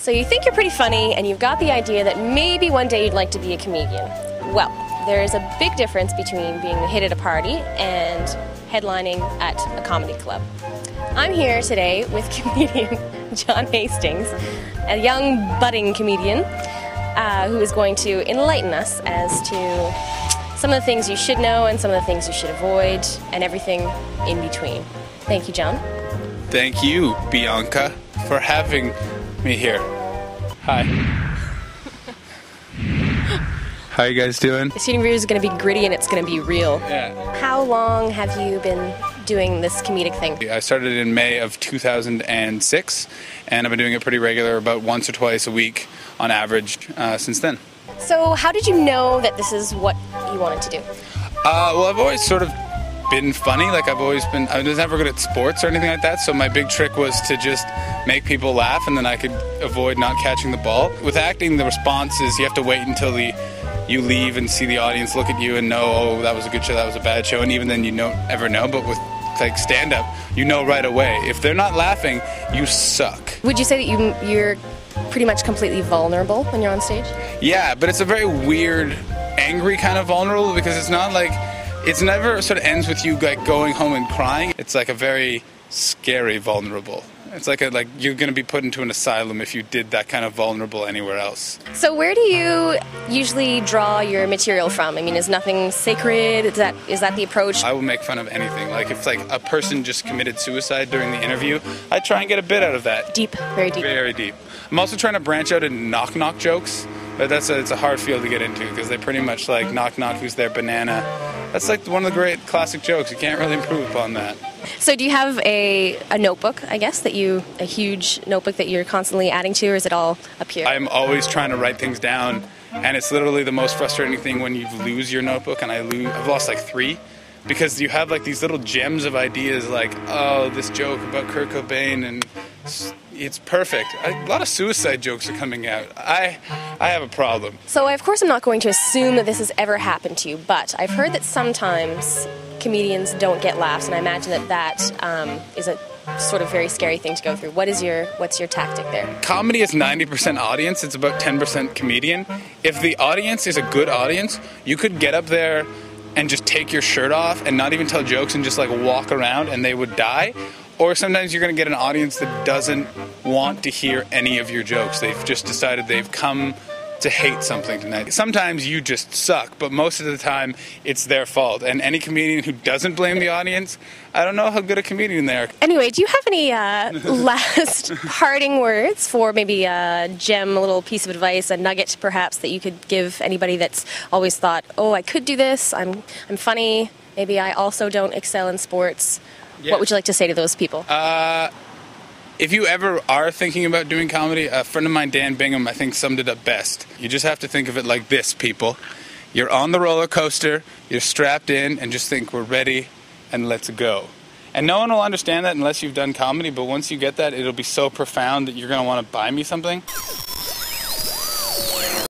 So you think you're pretty funny, and you've got the idea that maybe one day you'd like to be a comedian. Well, there is a big difference between being a hit at a party and headlining at a comedy club. I'm here today with comedian John Hastings, a young budding comedian who is going to enlighten us as to some of the things you should know and some of the things you should avoid and everything in between. Thank you, John. Thank you, Bianca, for having me here. Hi. How you guys doing? This interview is going to be gritty and it's going to be real. Yeah. How long have you been doing this comedic thing? I started in May of 2006, and I've been doing it pretty regular, about once or twice a week on average since then. So how did you know that this is what you wanted to do? Well, I've always sort of been funny. Like I was never good at sports or anything like that, so my big trick was to just make people laugh, and then I could avoid not catching the ball. With acting, the response is you have to wait until you leave and see the audience look at you and know, oh, that was a good show, that was a bad show, and even then you don't ever know. But with like stand-up, you know right away. If they're not laughing, you suck. Would you say that you're pretty much completely vulnerable when you're on stage? Yeah, but it's a very weird, angry kind of vulnerable, because it's not like, it's never sort of ends with you like going home and crying. It's like a very scary vulnerable. It's like you're going to be put into an asylum if you did that kind of vulnerable anywhere else. So where do you usually draw your material from? I mean, is nothing sacred? Is that the approach? I will make fun of anything. Like if like a person just committed suicide during the interview, I try and get a bit out of that. Deep, very deep. Very deep. I'm also trying to branch out into knock-knock jokes, but it's a hard field to get into because they pretty much like knock-knock, who's there, banana. That's like one of the great classic jokes. You can't really improve upon that. So do you have a notebook, I guess, a huge notebook that you're constantly adding to, or is it all up here? I'm always trying to write things down, and it's literally the most frustrating thing when you lose your notebook, and I've lost like 3, because you have like these little gems of ideas like, oh, this joke about Kurt Cobain, and it's perfect. A lot of suicide jokes are coming out. I have a problem. So of course I'm not going to assume that this has ever happened to you, but I've heard that sometimes comedians don't get laughs, and I imagine that is a sort of very scary thing to go through. What's your tactic there? Comedy is 90% audience, it's about 10% comedian. If the audience is a good audience, you could get up there and just take your shirt off and not even tell jokes and just like walk around and they would die. Or sometimes you're going to get an audience that doesn't want to hear any of your jokes. They've just decided they've come to hate something tonight. Sometimes you just suck, but most of the time it's their fault. And any comedian who doesn't blame the audience, I don't know how good a comedian they are. Anyway, do you have any last parting words for maybe a gem, a little piece of advice, a nugget perhaps that you could give anybody that's always thought, oh, I could do this, I'm funny, maybe I also don't excel in sports. Yeah. What would you like to say to those people? If you ever are thinking about doing comedy, a friend of mine, Dan Bingham, I think summed it up best. You just have to think of it like this, people. You're on the roller coaster, you're strapped in, and just think, we're ready, and let's go. And no one will understand that unless you've done comedy, but once you get that, it'll be so profound that you're going to want to buy me something.